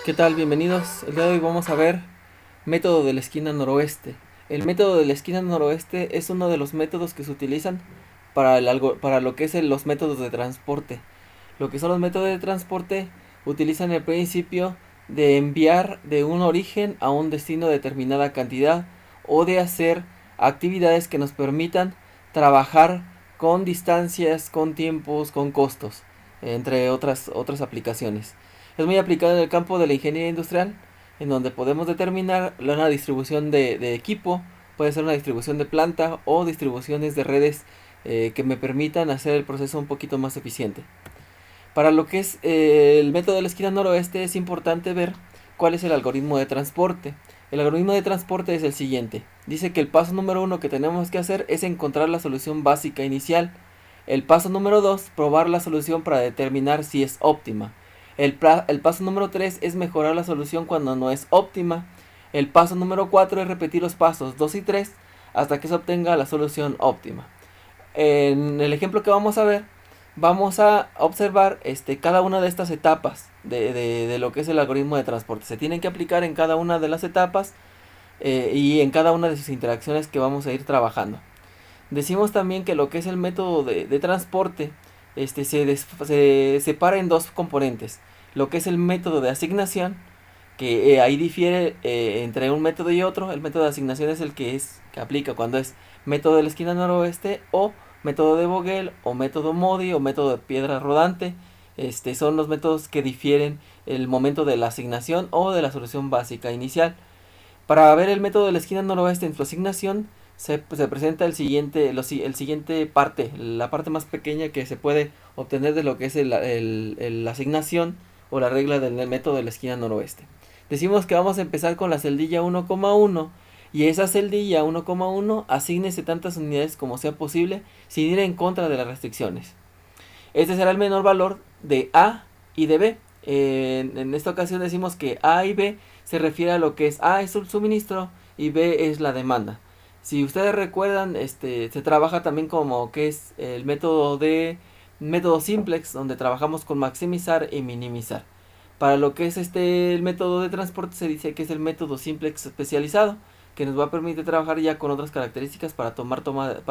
¿Qué tal? Bienvenidos. El día de hoy vamos a ver método de la esquina noroeste. El método de la esquina noroeste es uno de los métodos que se utilizan para lo que es los métodos de transporte. Lo que son los métodos de transporte utilizan el principio de enviar de un origen a un destino determinada cantidad o de hacer actividades que nos permitan trabajar con distancias, con tiempos, con costos, entre otras aplicaciones. Es muy aplicado en el campo de la ingeniería industrial, en donde podemos determinar una distribución de equipo, puede ser una distribución de planta o distribuciones de redes que me permitan hacer el proceso un poquito más eficiente. Para lo que es el método de la esquina noroeste es importante ver cuál es el algoritmo de transporte. El algoritmo de transporte es el siguiente. Dice que el paso número uno que tenemos que hacer es encontrar la solución básica inicial. El paso número 2, probar la solución para determinar si es óptima. El paso número 3 es mejorar la solución cuando no es óptima. El paso número 4 es repetir los pasos 2 y 3 hasta que se obtenga la solución óptima. En el ejemplo que vamos a ver, vamos a observar cada una de estas etapas de lo que es el algoritmo de transporte. Se tienen que aplicar en cada una de las etapas y en cada una de sus interacciones que vamos a ir trabajando. Decimos también que lo que es el método de transporte se separa en dos componentes. Lo que es el método de asignación, que ahí difiere entre un método y otro. El método de asignación es el que aplica cuando es método de la esquina noroeste o método de Vogel o método Modi o método de piedra rodante. Son los métodos que difieren el momento de la asignación o de la solución básica inicial. Para ver el método de la esquina noroeste en su asignación se presenta el siguiente parte, la parte más pequeña que se puede obtener de lo que es la asignación o la regla del método de la esquina noroeste. Decimos que vamos a empezar con la celdilla 1,1 y esa celdilla 1,1 asígnese tantas unidades como sea posible sin ir en contra de las restricciones. Este será el menor valor de A y de B. En esta ocasión decimos que A y B se refiere a lo que es A es el suministro y B es la demanda. Si ustedes recuerdan, se trabaja también como que es el método simplex, donde trabajamos con maximizar y minimizar. Para lo que es el método de transporte se dice que es el método simplex especializado, que nos va a permitir trabajar ya con otras características para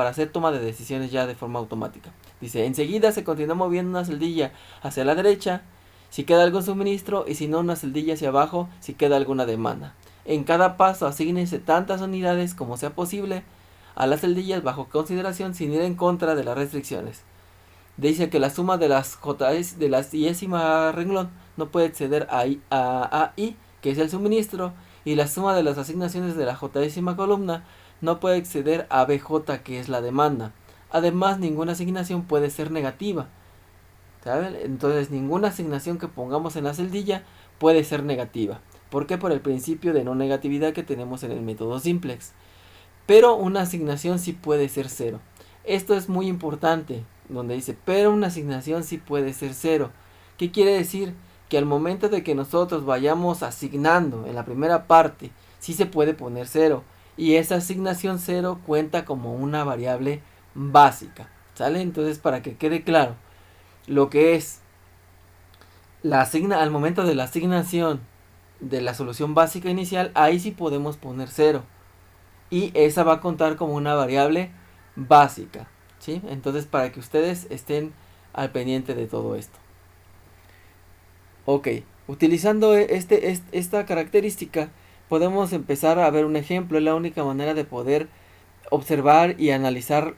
hacer toma de decisiones ya de forma automática. Dice, enseguida se continúa moviendo una celdilla hacia la derecha si queda algún suministro y si no una celdilla hacia abajo si queda alguna demanda. En cada paso asígnense tantas unidades como sea posible a las celdillas bajo consideración sin ir en contra de las restricciones. Dice que la suma de las de la décima renglón no puede exceder a I, que es el suministro, y la suma de las asignaciones de la décima columna no puede exceder a BJ, que es la demanda. Además, ninguna asignación puede ser negativa. ¿Saben? Entonces, ninguna asignación que pongamos en la celdilla puede ser negativa. ¿Por qué? Por el principio de no negatividad que tenemos en el método simplex. Pero una asignación sí puede ser cero. Esto es muy importante, donde dice, pero una asignación sí puede ser cero. ¿Qué quiere decir? Que al momento de que nosotros vayamos asignando en la primera parte, sí se puede poner cero. Y esa asignación cero cuenta como una variable básica. ¿Sale? Entonces, para que quede claro, lo que es al momento de la asignación de la solución básica inicial, ahí sí podemos poner cero. Y esa va a contar como una variable básica, ¿sí? Entonces, para que ustedes estén al pendiente de todo esto. Ok, utilizando esta característica, podemos empezar a ver un ejemplo. Es la única manera de poder observar y analizar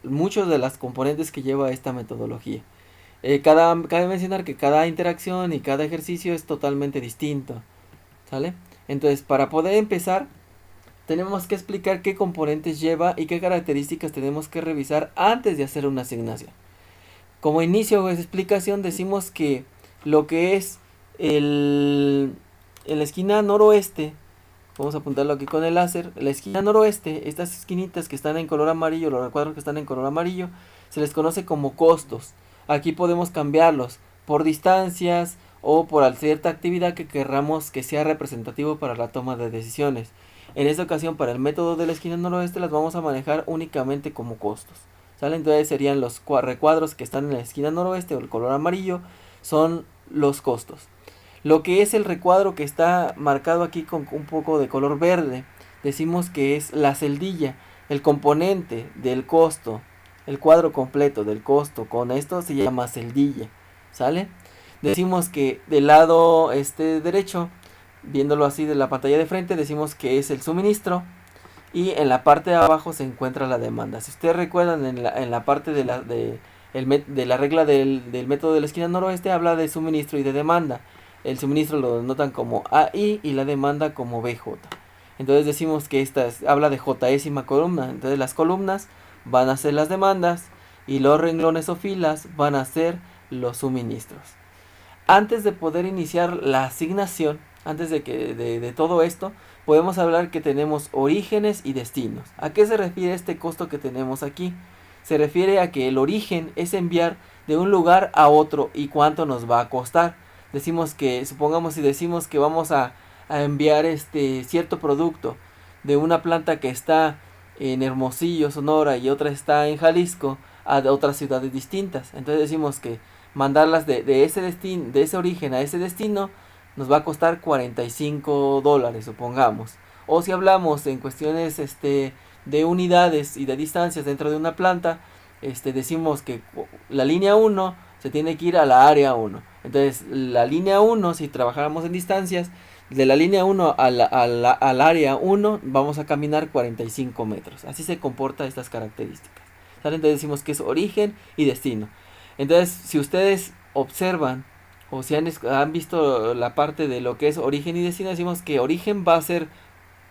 muchos de las componentes que lleva esta metodología. Cabe mencionar que cada interacción y cada ejercicio es totalmente distinto, ¿sale? Entonces, para poder empezar, tenemos que explicar qué componentes lleva y qué características tenemos que revisar antes de hacer una asignación. Como inicio de explicación decimos que lo que es en la esquina noroeste, vamos a apuntarlo aquí con el láser, la esquina noroeste, estas esquinitas que están en color amarillo, los recuadros que están en color amarillo, se les conoce como costos. Aquí podemos cambiarlos por distancias o por cierta actividad que querramos que sea representativo para la toma de decisiones. En esta ocasión, para el método de la esquina noroeste, las vamos a manejar únicamente como costos. ¿Sale? Entonces serían los recuadros que están en la esquina noroeste o el color amarillo, son los costos. Lo que es el recuadro que está marcado aquí con un poco de color verde, decimos que es la celdilla, el componente del costo, el cuadro completo del costo con esto se llama celdilla, ¿sale? Decimos que del lado derecho, viéndolo así de la pantalla de frente, decimos que es el suministro y en la parte de abajo se encuentra la demanda. Si ustedes recuerdan en la parte de la regla del método de la esquina noroeste habla de suministro y de demanda. El suministro lo denotan como AI y la demanda como BJ. Entonces decimos que habla de jésima columna. Entonces las columnas van a ser las demandas y los renglones o filas van a ser los suministros. Antes de poder iniciar la asignación, antes de todo esto, podemos hablar que tenemos orígenes y destinos. ¿A qué se refiere este costo que tenemos aquí? Se refiere a que el origen es enviar de un lugar a otro y cuánto nos va a costar. Decimos que, supongamos si decimos que vamos a enviar cierto producto de una planta que está en Hermosillo, Sonora, y otra está en Jalisco, a otras ciudades distintas. Entonces decimos que mandarlas de ese origen a ese destino nos va a costar $45, supongamos. O si hablamos en cuestiones de unidades y de distancias dentro de una planta, decimos que la línea 1 se tiene que ir a la área 1. Entonces la línea 1, si trabajáramos en distancias, de la línea 1 al área 1 vamos a caminar 45 metros. Así se comporta estas características. ¿Sale? Entonces decimos que es origen y destino. Entonces, si ustedes observan o si han visto la parte de lo que es origen y destino, decimos que origen va a ser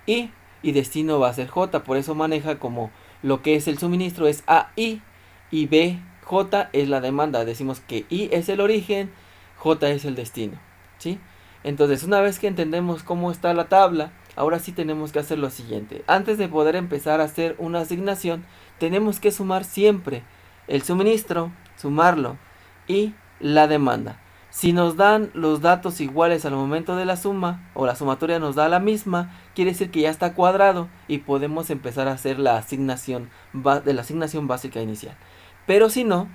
I y destino va a ser J. Por eso maneja como lo que es el suministro es AI y BJ es la demanda. Decimos que I es el origen, J es el destino, ¿sí? Entonces, una vez que entendemos cómo está la tabla, ahora sí tenemos que hacer lo siguiente. Antes de poder empezar a hacer una asignación, tenemos que sumar siempre el suministro, sumarlo, y la demanda. Si nos dan los datos iguales al momento de la suma, o la sumatoria nos da la misma, quiere decir que ya está cuadrado y podemos empezar a hacer la asignación básica inicial. Pero si no,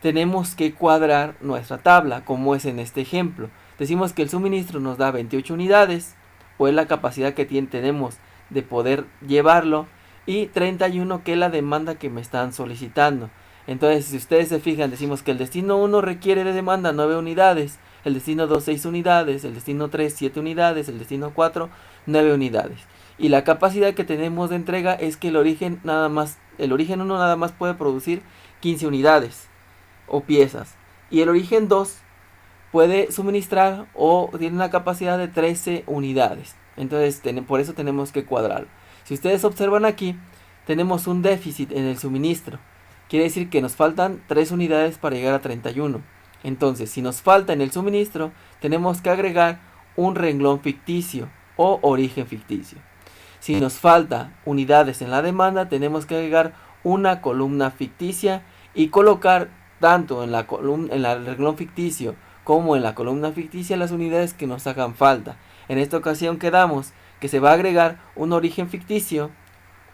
tenemos que cuadrar nuestra tabla, como es en este ejemplo. Decimos que el suministro nos da 28 unidades, o es la capacidad que tenemos de poder llevarlo, y 31 que es la demanda que me están solicitando. Entonces, si ustedes se fijan, decimos que el destino 1 requiere de demanda 9 unidades, el destino 2 6 unidades, el destino 3 7 unidades, el destino 4 9 unidades. Y la capacidad que tenemos de entrega es que el origen 1 nada más puede producir 15 unidades o piezas, y el origen 2 puede suministrar o tiene una capacidad de 13 unidades. Entonces por eso tenemos que cuadrarlo. Si ustedes observan aquí, tenemos un déficit en el suministro. Quiere decir que nos faltan 3 unidades para llegar a 31. Entonces, si nos falta en el suministro, tenemos que agregar un renglón ficticio o origen ficticio. Si nos falta unidades en la demanda, tenemos que agregar una columna ficticia y colocar tanto en el renglón ficticio como en la columna ficticia las unidades que nos hagan falta. En esta ocasión quedamos que se va a agregar un origen ficticio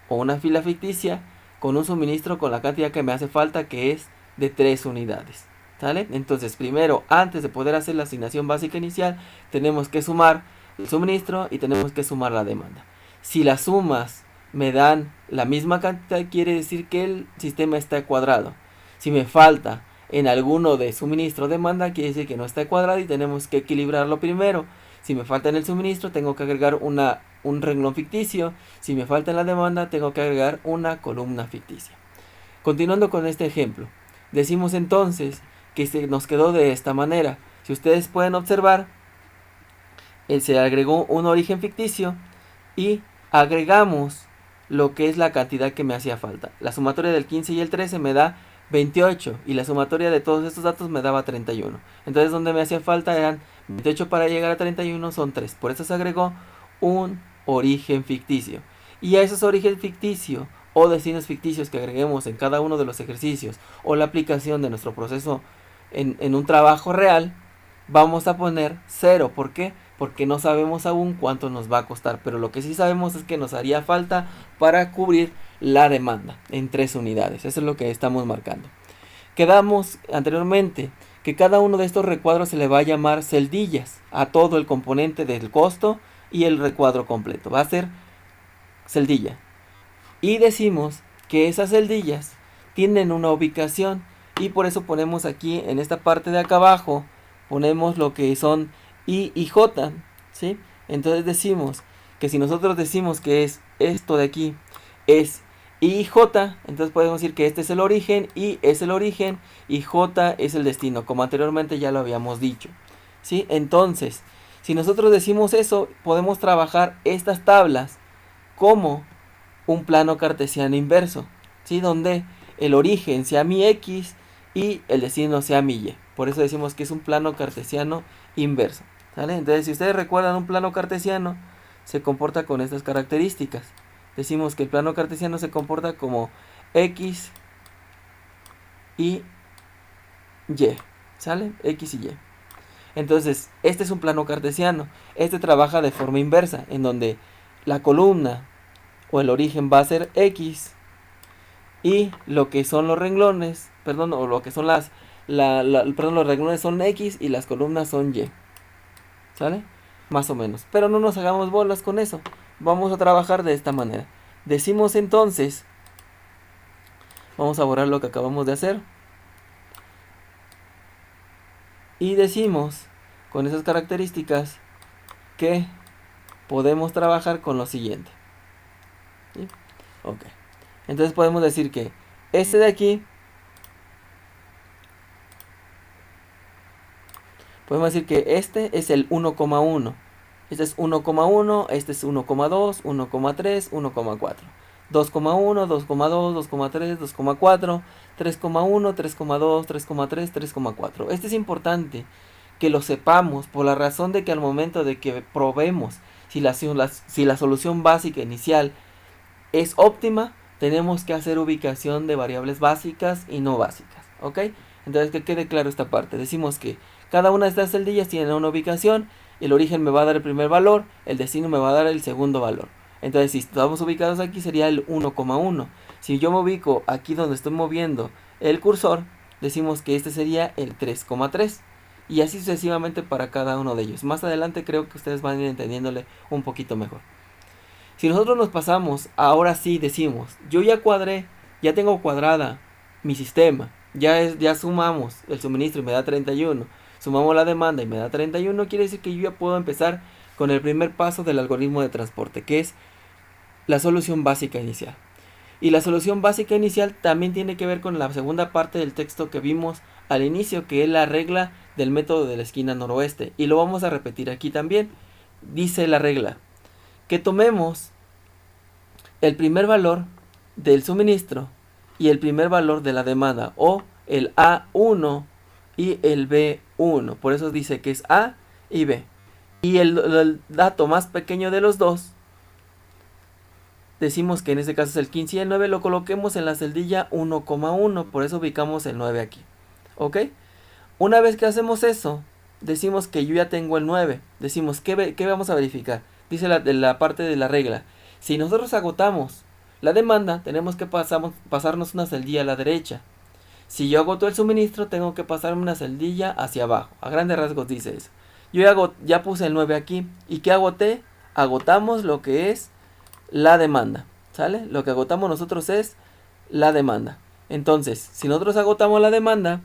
o una fila ficticia con un suministro con la cantidad que me hace falta, que es de 3 unidades. ¿Sale? Entonces, primero, antes de poder hacer la asignación básica inicial, tenemos que sumar el suministro y tenemos que sumar la demanda. Si las sumas me dan la misma cantidad, quiere decir que el sistema está cuadrado. Si me falta en alguno de suministro o demanda, quiere decir que no está cuadrado y tenemos que equilibrarlo primero. Si me falta en el suministro, tengo que agregar un renglón ficticio. Si me falta en la demanda, tengo que agregar una columna ficticia. Continuando con este ejemplo, decimos entonces que se nos quedó de esta manera. Si ustedes pueden observar, se agregó un origen ficticio y agregamos lo que es la cantidad que me hacía falta. La sumatoria del 15 y el 13 me da 28 y la sumatoria de todos estos datos me daba 31. Entonces donde me hacía falta eran 28 para llegar a 31 son 3. Por eso se agregó un origen ficticio. Y a esos orígenes ficticios o destinos ficticios que agreguemos en cada uno de los ejercicios o la aplicación de nuestro proceso en un trabajo real, vamos a poner 0. ¿Por qué? Porque no sabemos aún cuánto nos va a costar, pero lo que sí sabemos es que nos haría falta para cubrir la demanda en 3 unidades. Eso es lo que estamos marcando. Quedamos anteriormente que cada uno de estos recuadros se le va a llamar celdillas a todo el componente del costo y el recuadro completo. Va a ser celdilla. Y decimos que esas celdillas tienen una ubicación y por eso ponemos aquí en esta parte de acá abajo, ponemos lo que son I y J, ¿sí? Entonces decimos que si nosotros decimos que es esto de aquí, es I y J, entonces podemos decir que este es el origen, I es el origen y J es el destino, como anteriormente ya lo habíamos dicho, ¿sí? Entonces, si nosotros decimos eso, podemos trabajar estas tablas como un plano cartesiano inverso, ¿sí? Donde el origen sea mi X y el destino sea mi Y. Por eso decimos que es un plano cartesiano inverso, ¿sale? Entonces, si ustedes recuerdan, un plano cartesiano se comporta con estas características. Decimos que el plano cartesiano se comporta como X y Y, ¿sale? X y Y. Entonces, este es un plano cartesiano. Este trabaja de forma inversa, en donde la columna o el origen va a ser X y lo que son los renglones, perdón, o lo que son los renglones son X y las columnas son Y, ¿sale? Más o menos, pero no nos hagamos bolas con eso, vamos a trabajar de esta manera. Decimos entonces, vamos a borrar lo que acabamos de hacer y decimos con esas características que podemos trabajar con lo siguiente, ¿sí? Ok. Entonces podemos decir que este de aquí, podemos decir que este es el 1,1. Este es 1,1, este es 1,2, 1,3, 1,4. 2,1, 2,2, 2,3, 2,4, 3,1, 3,2, 3,3, 3,4. Este es importante que lo sepamos por la razón de que al momento de que probemos si la solución básica inicial es óptima, tenemos que hacer ubicación de variables básicas y no básicas, ¿ok? Entonces que quede claro esta parte. Decimos que cada una de estas celdillas tiene una ubicación, el origen me va a dar el primer valor, el destino me va a dar el segundo valor. Entonces si estamos ubicados aquí sería el 1,1. Si yo me ubico aquí donde estoy moviendo el cursor, decimos que este sería el 3,3. Y así sucesivamente para cada uno de ellos. Más adelante creo que ustedes van a ir entendiéndole un poquito mejor. Si nosotros nos pasamos, ahora sí decimos, yo ya cuadré, ya tengo cuadrada mi sistema, ya sumamos el suministro y me da 31, sumamos la demanda y me da 31, quiere decir que yo ya puedo empezar con el primer paso del algoritmo de transporte, que es la solución básica inicial. Y la solución básica inicial también tiene que ver con la segunda parte del texto que vimos al inicio, que es la regla del método de la esquina noroeste. Y lo vamos a repetir aquí también. Dice la regla que tomemos el primer valor del suministro y el primer valor de la demanda, o el A1 y el B1. Por eso dice que es A y B. Y el dato más pequeño de los dos, decimos que en este caso es el 15 y el 9, lo coloquemos en la celdilla 1,1. Por eso ubicamos el 9 aquí. ¿Ok? Una vez que hacemos eso, decimos que yo ya tengo el 9. Decimos, ¿qué vamos a verificar? Dice la parte de la regla. Si nosotros agotamos la demanda, tenemos que pasarnos una celdilla a la derecha. Si yo agoto el suministro, tengo que pasarme una celdilla hacia abajo. A grandes rasgos dice eso. Yo ya puse el 9 aquí. ¿Y qué agoté? Agotamos lo que es la demanda. ¿Sale? Lo que agotamos nosotros es la demanda. Entonces, si nosotros agotamos la demanda,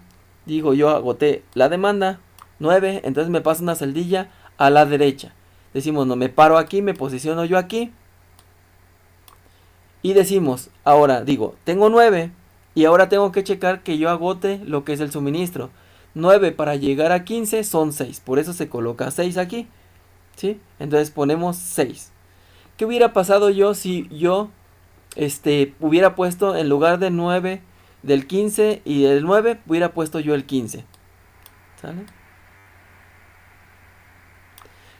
digo yo agoté la demanda, 9, entonces me paso una celdilla a la derecha. Decimos, no, me paro aquí, me posiciono yo aquí. Y decimos, ahora digo, tengo 9 y ahora tengo que checar que yo agote lo que es el suministro. 9 para llegar a 15 son 6, por eso se coloca 6 aquí, ¿sí? Entonces ponemos 6. ¿Qué hubiera pasado yo si yo hubiera puesto en lugar de 9 del 15 y del 9, hubiera puesto yo el 15? ¿Sale?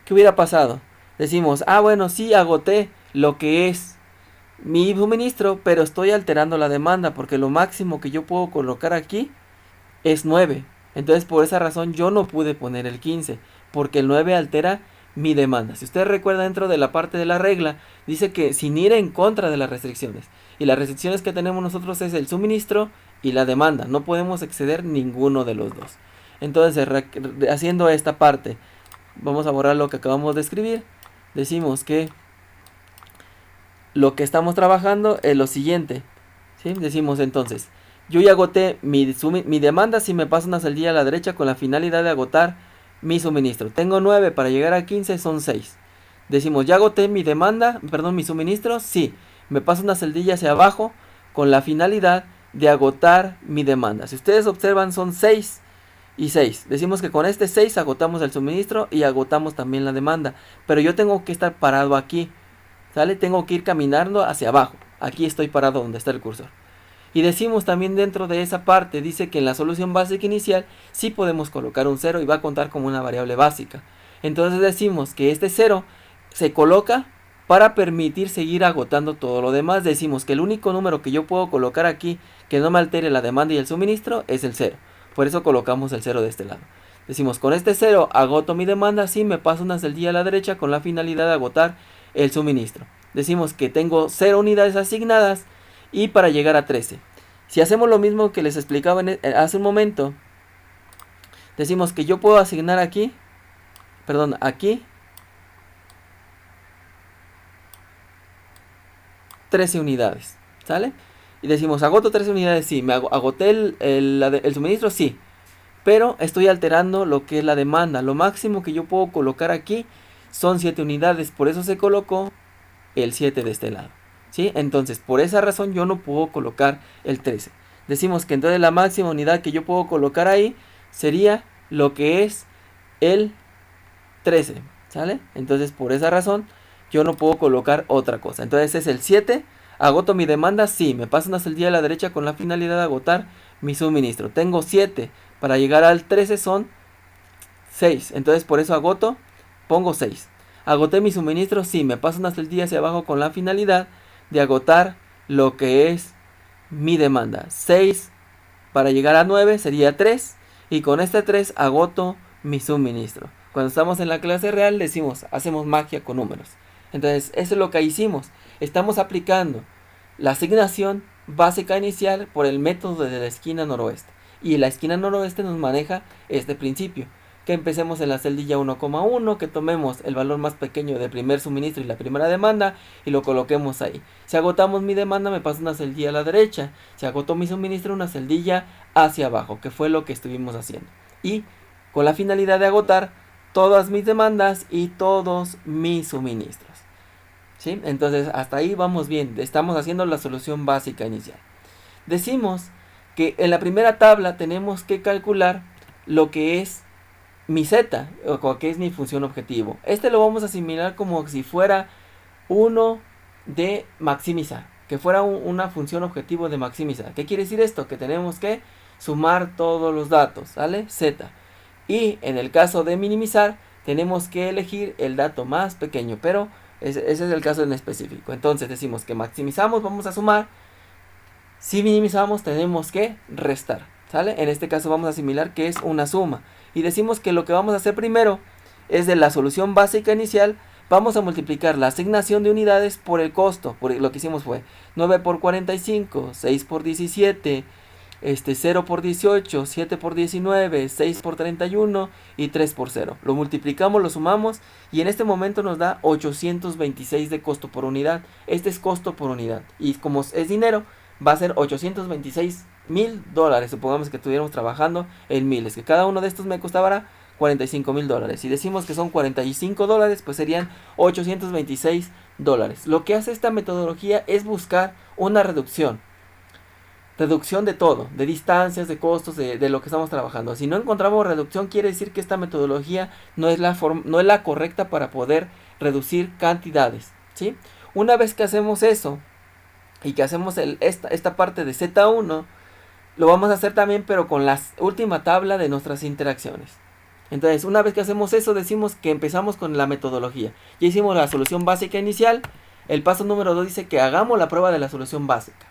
¿Qué hubiera pasado? Decimos, bueno, sí agoté lo que es mi suministro, pero estoy alterando la demanda porque lo máximo que yo puedo colocar aquí es 9. Entonces por esa razón yo no pude poner el 15, porque el 9 altera mi demanda. Si usted recuerda, dentro de la parte de la regla dice que sin ir en contra de las restricciones, y las restricciones que tenemos nosotros es el suministro y la demanda, no podemos exceder ninguno de los dos. Entonces, haciendo esta parte, vamos a borrar lo que acabamos de escribir. Decimos que lo que estamos trabajando es lo siguiente, ¿sí? Decimos entonces, yo ya agoté mi demanda si me paso una celdilla a la derecha con la finalidad de agotar mi suministro. Tengo 9, para llegar a 15 son 6. Decimos, ya agoté mi demanda, perdón, mi suministro, sí. Me paso una celdilla hacia abajo con la finalidad de agotar mi demanda. Si ustedes observan, son 6 y 6. Decimos que con este 6 agotamos el suministro y agotamos también la demanda. Pero yo tengo que estar parado aquí, ¿sale? Tengo que ir caminando hacia abajo. Aquí estoy parado donde está el cursor. Y decimos también dentro de esa parte, dice que en la solución básica inicial sí podemos colocar un 0 y va a contar como una variable básica. Entonces decimos que este 0 se coloca para permitir seguir agotando todo lo demás. Decimos que el único número que yo puedo colocar aquí que no me altere la demanda y el suministro es el 0. Por eso colocamos el 0 de este lado. Decimos, con este 0 agoto mi demanda, sí, me paso una celdilla a la derecha con la finalidad de agotar el suministro. Decimos que tengo 0 unidades asignadas y para llegar a 13. Si hacemos lo mismo que les explicaba hace un momento, decimos que yo puedo asignar aquí, aquí 13 unidades, ¿sale? Y decimos, agoto 13 unidades, sí. Me agoté el suministro, sí. Pero estoy alterando lo que es la demanda. Lo máximo que yo puedo colocar aquí son 7 unidades. Por eso se colocó el 7 de este lado, ¿sí? Entonces, por esa razón yo no puedo colocar el 13. Decimos que entonces la máxima unidad que yo puedo colocar ahí sería lo que es el 13, ¿sale? Entonces, por esa razón yo no puedo colocar otra cosa. Entonces es el 7. ¿Agoto mi demanda? Sí. Me paso una celdilla a la derecha con la finalidad de agotar mi suministro. Tengo 7. Para llegar al 13 son 6. Entonces por eso agoto, pongo 6. ¿Agoté mi suministro? Sí. Me paso una celdilla hacia abajo con la finalidad de agotar lo que es mi demanda. 6 para llegar a 9 sería 3. Y con este 3 agoto mi suministro. Cuando estamos en la clase real decimos, hacemos magia con números. Entonces, eso es lo que hicimos. Estamos aplicando la asignación básica inicial por el método de la esquina noroeste. Y la esquina noroeste nos maneja este principio. Que empecemos en la celdilla 1,1, que tomemos el valor más pequeño del primer suministro y la primera demanda y lo coloquemos ahí. Si agotamos mi demanda, me paso una celdilla a la derecha. Si agotó mi suministro, una celdilla hacia abajo, que fue lo que estuvimos haciendo. Y con la finalidad de agotar todas mis demandas y todos mis suministros. ¿Sí? Entonces hasta ahí vamos bien, estamos haciendo la solución básica inicial. Decimos que en la primera tabla tenemos que calcular lo que es mi z, o que es mi función objetivo. Este lo vamos a asimilar como si fuera uno de maximizar, que fuera una función objetivo de maximizar. ¿Qué quiere decir esto? Que tenemos que sumar todos los datos, ¿sale? Z. Y en el caso de minimizar, tenemos que elegir el dato más pequeño, pero ese es el caso en específico. Entonces decimos que maximizamos, vamos a sumar. Si minimizamos, tenemos que restar, ¿sale? En este caso vamos a asimilar que es una suma. Y decimos que lo que vamos a hacer primero es de la solución básica inicial, vamos a multiplicar la asignación de unidades por el costo. Lo que hicimos fue 9 por 45, 6 por 17, 0 por 18, 7 por 19, 6 por 31 y 3 por 0. Lo multiplicamos, lo sumamos y en este momento nos da 826 de costo por unidad. Este es costo por unidad. Y como es dinero, va a ser 826,000 dólares. Supongamos que estuviéramos trabajando en miles. Que cada uno de estos me costaba 45,000 dólares. Si decimos que son 45 dólares, pues serían 826 dólares. Lo que hace esta metodología es buscar una reducción. Reducción de todo, de distancias, de costos, de lo que estamos trabajando. Si no encontramos reducción, quiere decir que esta metodología no es la correcta para poder reducir cantidades, ¿sí? Una vez que hacemos eso y que hacemos esta parte de Z1, lo vamos a hacer también, pero con la última tabla de nuestras interacciones. Entonces, una vez que hacemos eso, decimos que empezamos con la metodología. Ya hicimos la solución básica inicial. El paso número 2 dice que hagamos la prueba de la solución básica.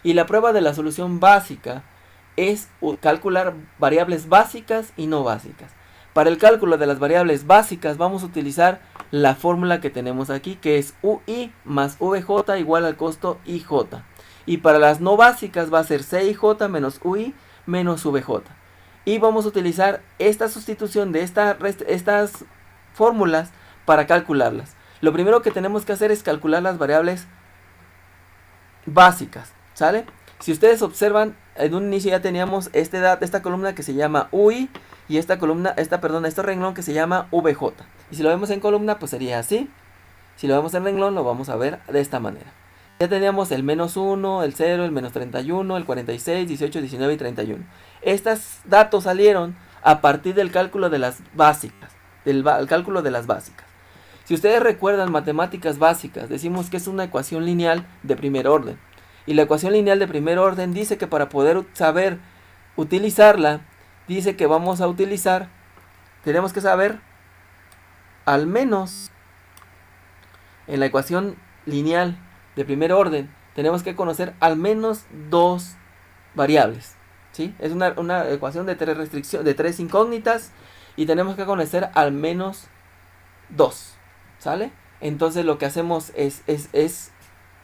Y la prueba de la solución básica es calcular variables básicas y no básicas. Para el cálculo de las variables básicas vamos a utilizar la fórmula que tenemos aquí, que es UI más VJ igual al costo IJ. Y para las no básicas va a ser CIJ menos UI menos VJ. y vamos a utilizar esta sustitución de estas fórmulas para calcularlas. Lo primero que tenemos que hacer es calcular las variables básicas, ¿sale? Si ustedes observan, en un inicio ya teníamos esta columna que se llama UI y este renglón que se llama VJ. Y si lo vemos en columna, pues sería así. Si lo vemos en renglón, lo vamos a ver de esta manera. Ya teníamos el menos 1, el 0, el menos 31, el 46, 18, 19 y 31. Estos datos salieron a partir del cálculo de las básicas. El cálculo de las básicas. Si ustedes recuerdan matemáticas básicas, decimos que es una ecuación lineal de primer orden. Y la ecuación lineal de primer orden dice que para poder saber utilizarla, dice que tenemos que saber al menos en la ecuación lineal de primer orden, tenemos que conocer al menos dos variables, ¿sí? Es una ecuación de tres incógnitas y tenemos que conocer al menos dos, ¿sale? Entonces lo que hacemos es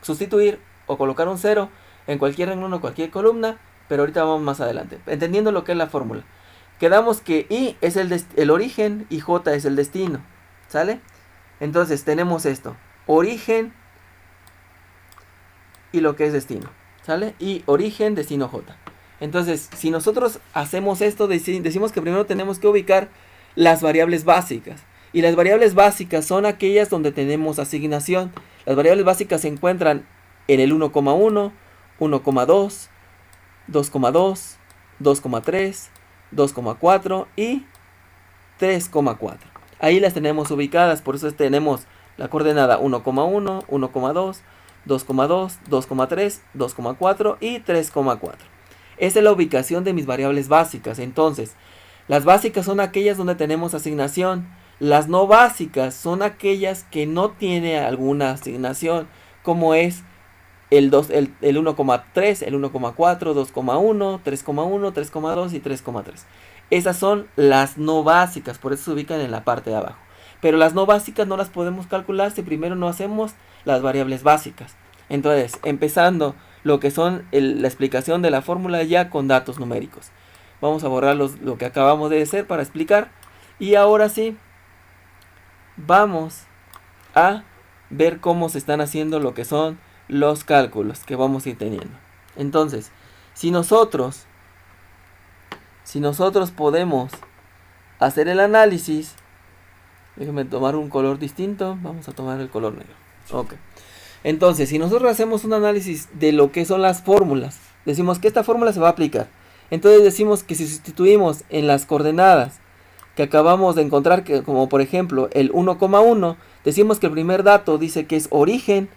sustituir o colocar un 0 en cualquier renglón o cualquier columna, pero ahorita vamos más adelante, entendiendo lo que es la fórmula. Quedamos que I es el origen y J es el destino, ¿sale? Entonces tenemos esto, origen y lo que es destino, ¿sale? Y origen, destino, J. Entonces, si nosotros hacemos esto, decimos que primero tenemos que ubicar las variables básicas. Y las variables básicas son aquellas donde tenemos asignación. Las variables básicas se encuentran en el 1,1, 1,2, 2,2, 2,3, 2,4 y 3,4. Ahí las tenemos ubicadas, por eso tenemos la coordenada 1,1, 1,2, 2,2, 2,3, 2,4 y 3,4. Esa es la ubicación de mis variables básicas. Entonces, las básicas son aquellas donde tenemos asignación. Las no básicas son aquellas que no tiene alguna asignación, como es el 1,3, el 1,4, 2,1, 3,1, 3,2 y 3,3. Esas son las no básicas, por eso se ubican en la parte de abajo. Pero las no básicas no las podemos calcular si primero no hacemos las variables básicas. Entonces, empezando lo que son la explicación de la fórmula ya con datos numéricos. Vamos a borrar lo que acabamos de hacer para explicar. Y ahora sí, vamos a ver cómo se están haciendo lo que son los cálculos que vamos a ir teniendo. Entonces, si nosotros podemos hacer el análisis, déjenme tomar un color distinto, vamos a tomar el color negro. Ok. Entonces, si nosotros hacemos un análisis de lo que son las fórmulas, decimos que esta fórmula se va a aplicar. Entonces decimos que si sustituimos en las coordenadas que acabamos de encontrar, que como por ejemplo el 1,1, decimos que el primer dato dice que es origen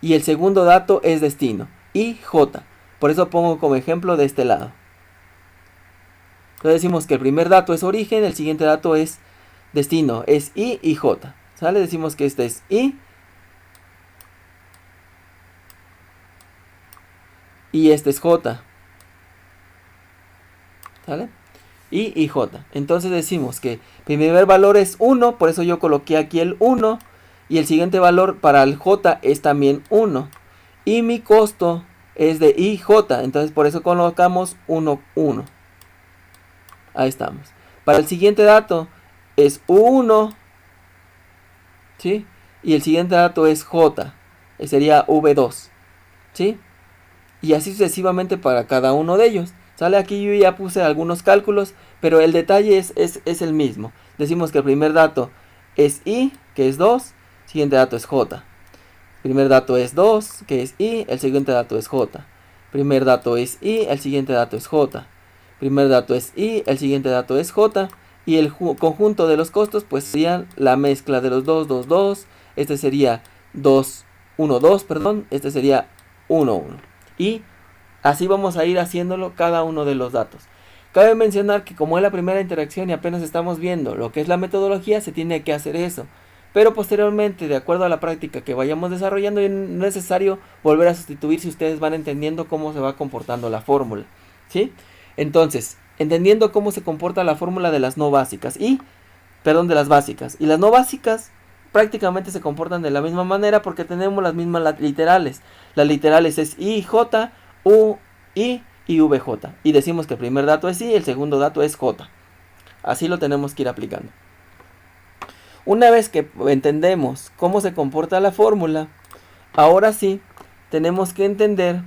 y el segundo dato es destino, y J. Por eso pongo como ejemplo de este lado. Entonces decimos que el primer dato es origen, el siguiente dato es destino, es I y J. ¿Sale? Decimos que este es I y este es J. ¿Sale? I y J. Entonces decimos que el primer valor es 1, por eso yo coloqué aquí el 1. Y el siguiente valor para el J es también 1. Y mi costo es de IJ, entonces por eso colocamos 1, 1. Ahí estamos. Para el siguiente dato es 1, ¿sí? Y el siguiente dato es J, sería V2, ¿sí? Y así sucesivamente para cada uno de ellos. Sale, aquí yo ya puse algunos cálculos, pero el detalle es el mismo. Decimos que el primer dato es I, que es 2, el siguiente dato es J. Primer dato es 2, que es I, el siguiente dato es J. Primer dato es I, el siguiente dato es J. Primer dato es I, el siguiente dato es J. Y el conjunto de los costos pues serían la mezcla de los 2, 2, 2. Este sería 2, 1, 2, perdón. Este sería 1, 1. Y así vamos a ir haciéndolo cada uno de los datos. Cabe mencionar que como es la primera interacción y apenas estamos viendo lo que es la metodología, se tiene que hacer eso. Pero posteriormente, de acuerdo a la práctica que vayamos desarrollando, es necesario volver a sustituir si ustedes van entendiendo cómo se va comportando la fórmula, ¿sí? Entonces, entendiendo cómo se comporta la fórmula de las no básicas de las básicas. Y las no básicas prácticamente se comportan de la misma manera porque tenemos las mismas literales. Las literales es I, J, U, I y VJ. Y decimos que el primer dato es I, el segundo dato es J. Así lo tenemos que ir aplicando. Una vez que entendemos cómo se comporta la fórmula, ahora sí tenemos que entender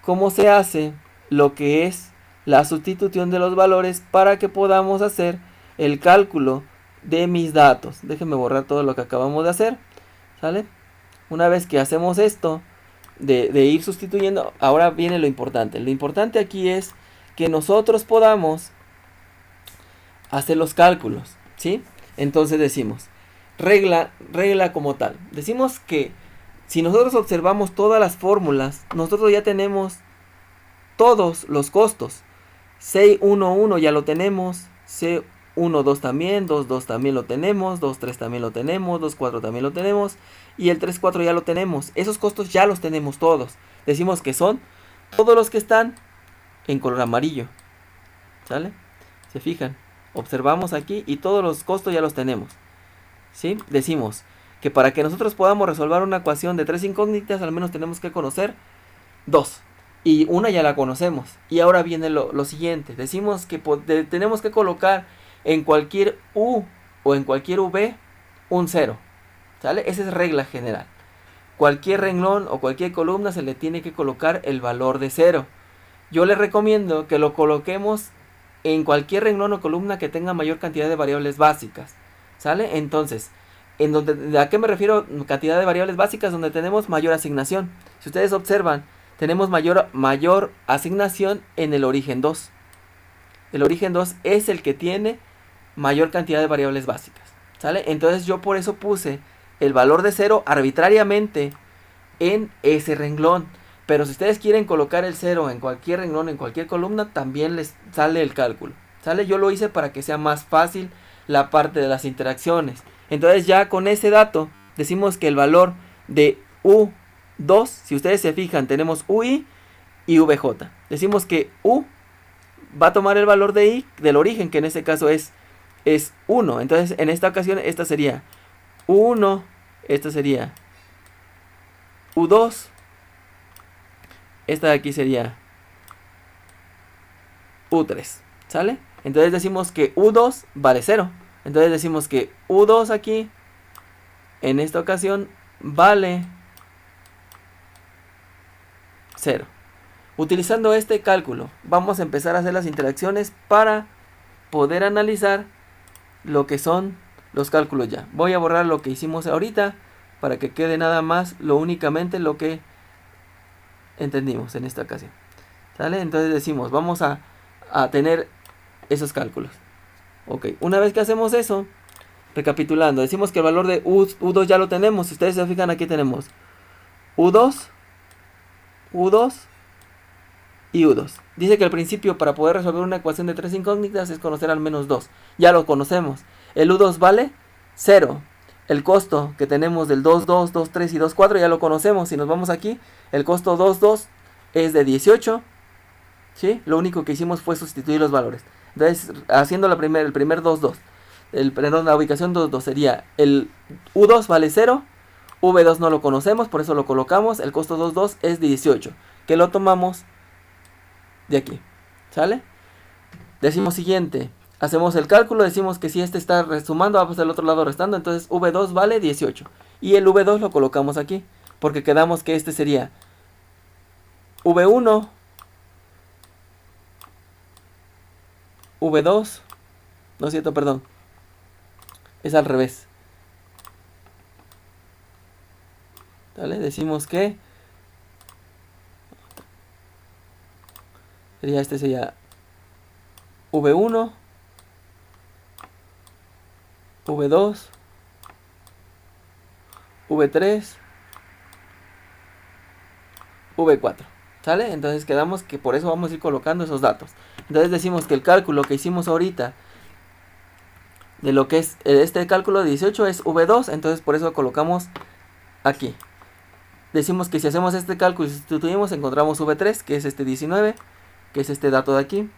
cómo se hace lo que es la sustitución de los valores para que podamos hacer el cálculo de mis datos. Déjenme borrar todo lo que acabamos de hacer, ¿sale? Una vez que hacemos esto de ir sustituyendo, ahora viene lo importante. Lo importante aquí es que nosotros podamos hacer los cálculos, ¿sí? Entonces decimos, regla como tal. Decimos que si nosotros observamos todas las fórmulas, nosotros ya tenemos todos los costos. C11 ya lo tenemos, C12 también, 22 también lo tenemos, 23 también lo tenemos, 24 también lo tenemos y el 34 ya lo tenemos. Esos costos ya los tenemos todos. Decimos que son todos los que están en color amarillo, ¿sale? ¿Se fijan? Observamos aquí y todos los costos ya los tenemos, ¿sí? Decimos que para que nosotros podamos resolver una ecuación de 3 incógnitas, al menos tenemos que conocer 2. Y una ya la conocemos. Y ahora viene lo siguiente. Decimos que tenemos que colocar en cualquier U o en cualquier V un 0. ¿Sale? Esa es regla general. Cualquier renglón o cualquier columna se le tiene que colocar el valor de 0. Yo les recomiendo que lo coloquemos en cualquier renglón o columna que tenga mayor cantidad de variables básicas. ¿Sale? Entonces, ¿a qué me refiero cantidad de variables básicas? Donde tenemos mayor asignación. Si ustedes observan, tenemos mayor asignación en el origen 2. El origen 2 es el que tiene mayor cantidad de variables básicas, ¿sale? Entonces yo por eso puse el valor de 0 arbitrariamente en ese renglón. Pero si ustedes quieren colocar el 0 en cualquier renglón, en cualquier columna, también les sale el cálculo, ¿sale? Yo lo hice para que sea más fácil la parte de las interacciones. Entonces ya con ese dato decimos que el valor de U2, si ustedes se fijan, tenemos UI y VJ. Decimos que U va a tomar el valor de I del origen, que en este caso es 1. Entonces en esta ocasión esta sería U1, esta sería U2, esta de aquí sería U3, ¿sale? Entonces decimos que U2 vale 0. Entonces decimos que U2 aquí, en esta ocasión, vale 0. Utilizando este cálculo, vamos a empezar a hacer las interacciones para poder analizar lo que son los cálculos ya. Voy a borrar lo que hicimos ahorita para que quede nada más únicamente lo que entendimos en esta ocasión, ¿sale? Entonces decimos, vamos a tener esos cálculos. Ok, una vez que hacemos eso, recapitulando, decimos que el valor de U2 ya lo tenemos. Si ustedes se fijan, aquí tenemos U2 y U2. Dice que al principio, para poder resolver una ecuación de 3 incógnitas, es conocer al menos 2. Ya lo conocemos. El U2 vale 0. El costo que tenemos del 2, 2, 2, 3 y 2, 4 ya lo conocemos. Si nos vamos aquí, el costo 2, 2 es de 18. ¿Sí? Lo único que hicimos fue sustituir los valores. Entonces, haciendo el primer 2, 2. Perdón, la ubicación 2, 2 sería el U2 vale 0. V2 no lo conocemos, por eso lo colocamos. El costo 2, 2 es 18. Que lo tomamos de aquí, ¿sale? Decimos siguiente, hacemos el cálculo, decimos que si este está sumando, vamos al otro lado restando, entonces V2 vale 18. Y el V2 lo colocamos aquí, porque quedamos que este sería V1, V2, no es cierto, perdón, es al revés. ¿Vale? Decimos que sería V1, V2, V3, V4, ¿sale? Entonces quedamos que por eso vamos a ir colocando esos datos. Entonces decimos que el cálculo que hicimos ahorita de lo que es este cálculo de 18 es V2, entonces por eso colocamos aquí. Decimos que si hacemos este cálculo y sustituimos, encontramos V3, que es este 19, que es este dato de aquí.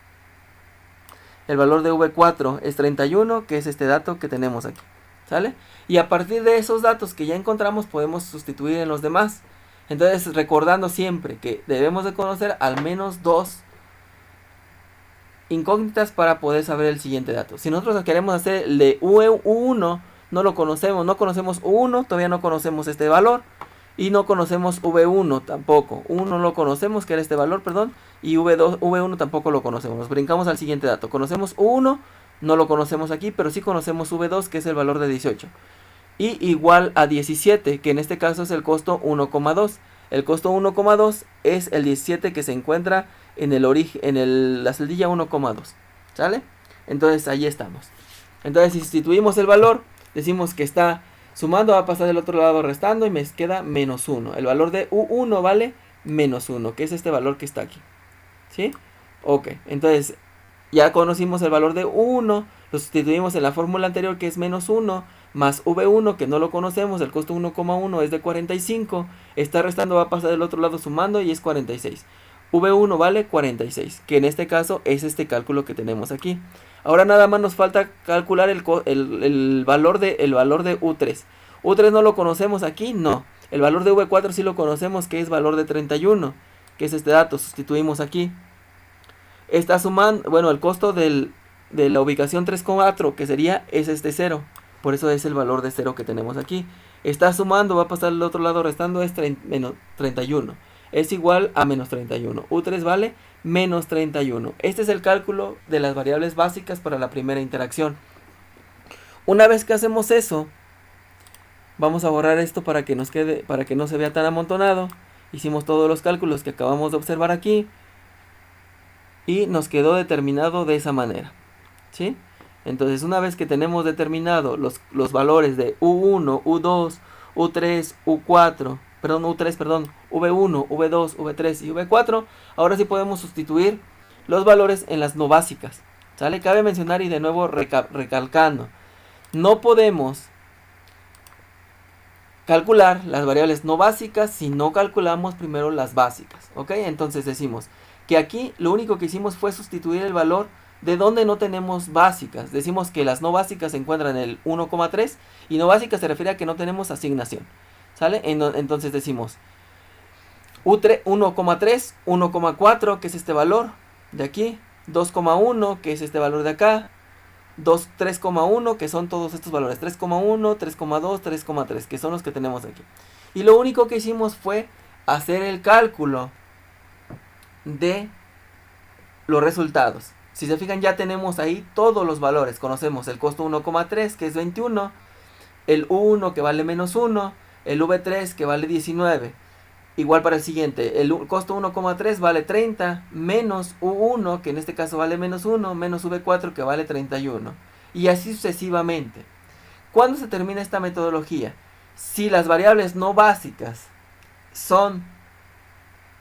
El valor de V4 es 31, que es este dato que tenemos aquí, ¿sale? Y a partir de esos datos que ya encontramos podemos sustituir en los demás. Entonces, recordando siempre que debemos de conocer al menos 2 incógnitas para poder saber el siguiente dato. Si nosotros queremos hacer el de U1, no lo conocemos, no conocemos U1, todavía no conocemos este valor. Y no conocemos V1 tampoco. 1 no lo conocemos, que era este valor, perdón. Y V1 tampoco lo conocemos. Nos brincamos al siguiente dato. Conocemos U1, no lo conocemos aquí, pero sí conocemos V2, que es el valor de 18. Y igual a 17, que en este caso es el costo 1,2. El costo 1,2 es el 17 que se encuentra en el origen, la celdilla 1,2. ¿Sale? Entonces ahí estamos. Entonces si sustituimos el valor, decimos que está sumando, va a pasar del otro lado restando y me queda menos 1. El valor de U1 vale menos 1, que es este valor que está aquí. ¿Sí? Ok, entonces ya conocimos el valor de U1, lo sustituimos en la fórmula anterior que es menos 1, más V1 que no lo conocemos, el costo 1,1 es de 45, está restando, va a pasar del otro lado sumando y es 46. V1 vale 46, que en este caso es este cálculo que tenemos aquí. Ahora nada más nos falta calcular el valor de U3. U3 no lo conocemos aquí, no. El valor de V4 sí lo conocemos, que es valor de 31, que es este dato, sustituimos aquí. Está sumando, bueno, el costo de la ubicación 3,4, que sería, es este 0. Por eso es el valor de 0 que tenemos aquí. Está sumando, va a pasar al otro lado restando, es menos 31. Es igual a menos 31. U3 vale menos 31. Este es el cálculo de las variables básicas para la primera interacción. Una vez que hacemos eso, vamos a borrar esto para que nos quede, para que no se vea tan amontonado. Hicimos todos los cálculos que acabamos de observar aquí y nos quedó determinado de esa manera, ¿sí? Entonces una vez que tenemos determinado los valores de U1, U2, U3, U4, V1, V2, V3 y V4, ahora sí podemos sustituir los valores en las no básicas, ¿sale? Cabe mencionar y de nuevo recalcando, no podemos calcular las variables no básicas si no calculamos primero las básicas, ¿ok? Entonces decimos que aquí lo único que hicimos fue sustituir el valor de donde no tenemos básicas. Decimos que las no básicas se encuentran en el 1,3 y no básicas se refiere a que no tenemos asignación, ¿sale? Entonces decimos U3, 1,3, 1,4 que es este valor de aquí, 2,1 que es este valor de acá, 3,1 que son todos estos valores, 3,1, 3,2, 3,3 que son los que tenemos aquí. Y lo único que hicimos fue hacer el cálculo de los resultados. Si se fijan, ya tenemos ahí todos los valores. Conocemos el costo 1,3 que es 21, el U1 que vale menos 1, el V3 que vale 19. Igual para el siguiente, el costo 1,3 vale 30, menos U1 que en este caso vale menos 1, menos V4 que vale 31. Y así sucesivamente. ¿Cuándo se termina esta metodología? Si las variables no básicas son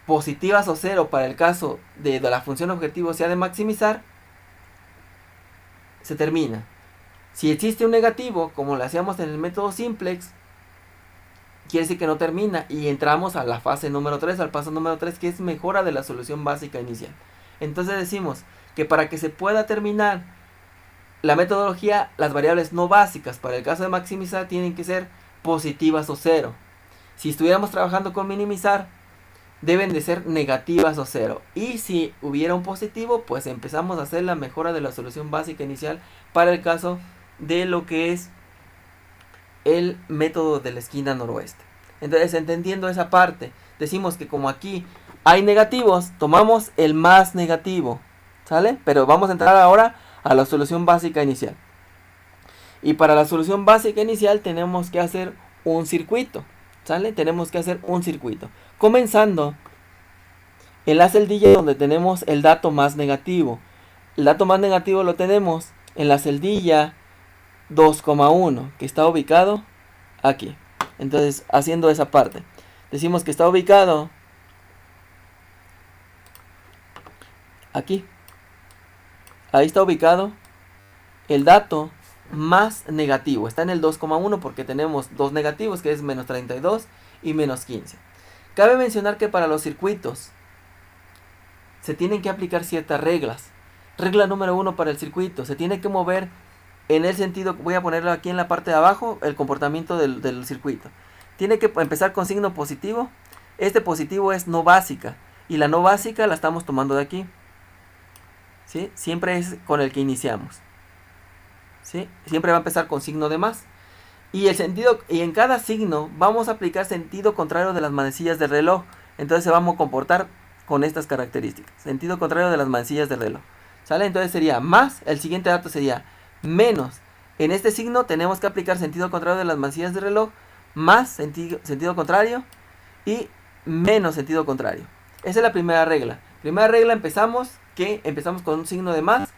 positivas o 0 para el caso de la función objetivo sea de maximizar, se termina. Si existe un negativo, como lo hacíamos en el método simplex, quiere decir que no termina y entramos a la fase número 3, al paso número 3, que es mejora de la solución básica inicial. Entonces decimos que para que se pueda terminar la metodología, las variables no básicas para el caso de maximizar tienen que ser positivas o 0. Si estuviéramos trabajando con minimizar, deben de ser negativas o 0. Y si hubiera un positivo, pues empezamos a hacer la mejora de la solución básica inicial para el caso de lo que es el método de la esquina noroeste. Entonces, entendiendo esa parte, decimos que como aquí hay negativos, tomamos el más negativo, ¿sale? Pero vamos a entrar ahora a la solución básica inicial. Y para la solución básica inicial tenemos que hacer un circuito, ¿sale? Tenemos que hacer un circuito. Comenzando en la celdilla donde tenemos el dato más negativo. El dato más negativo lo tenemos en la celdilla 2,1 que está ubicado aquí. Entonces, haciendo esa parte, decimos que está ubicado aquí. Ahí está ubicado el dato más negativo. Está en el 2,1 porque tenemos dos negativos, que es menos 32 y menos 15. Cabe mencionar que para los circuitos se tienen que aplicar ciertas reglas. Regla número 1 para el circuito: se tiene que mover en el sentido, voy a ponerlo aquí en la parte de abajo, el comportamiento del circuito. Tiene que empezar con signo positivo. Este positivo es no básica y la no básica la estamos tomando de aquí, ¿sí? Siempre es con el que iniciamos, ¿sí? Siempre va a empezar con signo de más. Y en cada signo vamos a aplicar sentido contrario de las manecillas del reloj. Entonces se vamos a comportar con estas características. Sentido contrario de las manecillas del reloj. ¿Sale? Entonces sería más, el siguiente dato sería menos. En este signo tenemos que aplicar sentido contrario de las manecillas del reloj, más sentido contrario y menos sentido contrario. Esa es la primera regla. Primera regla empezamos con un signo de más,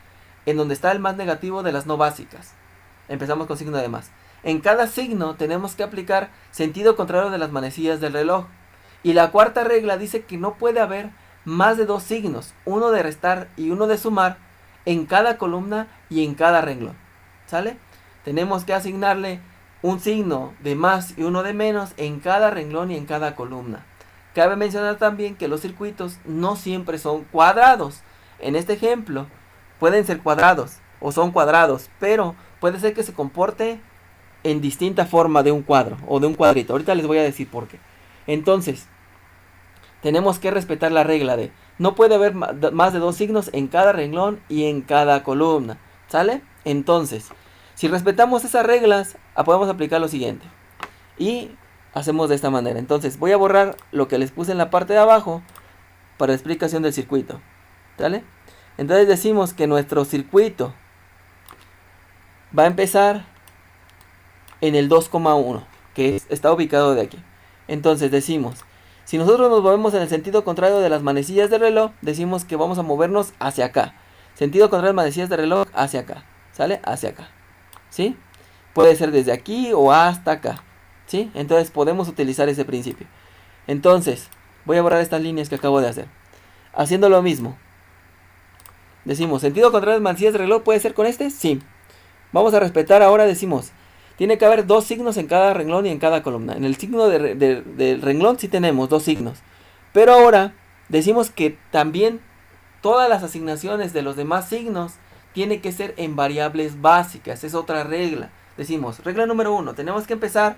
en donde está el más negativo de las no básicas. Empezamos con signo de más. En cada signo tenemos que aplicar sentido contrario de las manecillas del reloj. Y la cuarta regla dice que no puede haber más de dos signos, uno de restar y uno de sumar, en cada columna y en cada renglón. ¿Sale? Tenemos que asignarle un signo de más y uno de menos en cada renglón y en cada columna. Cabe mencionar también que los circuitos no siempre son cuadrados. En este ejemplo pueden ser cuadrados o son cuadrados, pero puede ser que se comporte en distinta forma de un cuadro o de un cuadrito. Ahorita les voy a decir por qué. Entonces, tenemos que respetar la regla de no puede haber más de dos signos en cada renglón y en cada columna. ¿Sale? Entonces, si respetamos esas reglas, podemos aplicar lo siguiente. Y hacemos de esta manera. Entonces, voy a borrar lo que les puse en la parte de abajo para la explicación del circuito. ¿Sale? Entonces decimos que nuestro circuito va a empezar en el 2,1, que está ubicado de aquí. Entonces decimos, si nosotros nos movemos en el sentido contrario de las manecillas del reloj, decimos que vamos a movernos hacia acá. Sentido contrario de las manecillas del reloj, hacia acá. ¿Sale? Hacia acá. ¿Sí? Puede ser desde aquí o hasta acá. ¿Sí? Entonces podemos utilizar ese principio. Entonces, voy a borrar estas líneas que acabo de hacer. Haciendo lo mismo. Decimos, sentido contrario de las manecillas del reloj, ¿puede ser con este? Sí. Vamos a respetar ahora, decimos, tiene que haber dos signos en cada renglón y en cada columna. En el signo del renglón sí tenemos dos signos. Pero ahora decimos que también todas las asignaciones de los demás signos tienen que ser en variables básicas. Es otra regla. Decimos, regla número 1, tenemos que empezar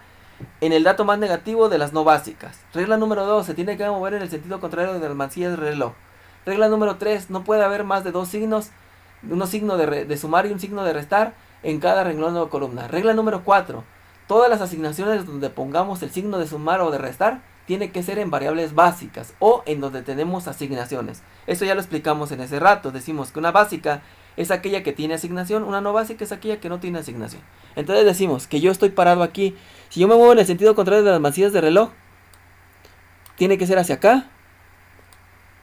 en el dato más negativo de las no básicas. Regla número 2, se tiene que mover en el sentido contrario de las manecillas del reloj. Regla número 3, no puede haber más de dos signos, un signo de sumar y un signo de restar en cada renglón o columna. Regla número 4, todas las asignaciones donde pongamos el signo de sumar o de restar tiene que ser en variables básicas o en donde tenemos asignaciones. Eso ya lo explicamos en ese rato. Decimos que una básica es aquella que tiene asignación, una no básica es aquella que no tiene asignación. Entonces decimos que yo estoy parado aquí. Si yo me muevo en el sentido contrario de las manecillas de reloj, tiene que ser hacia acá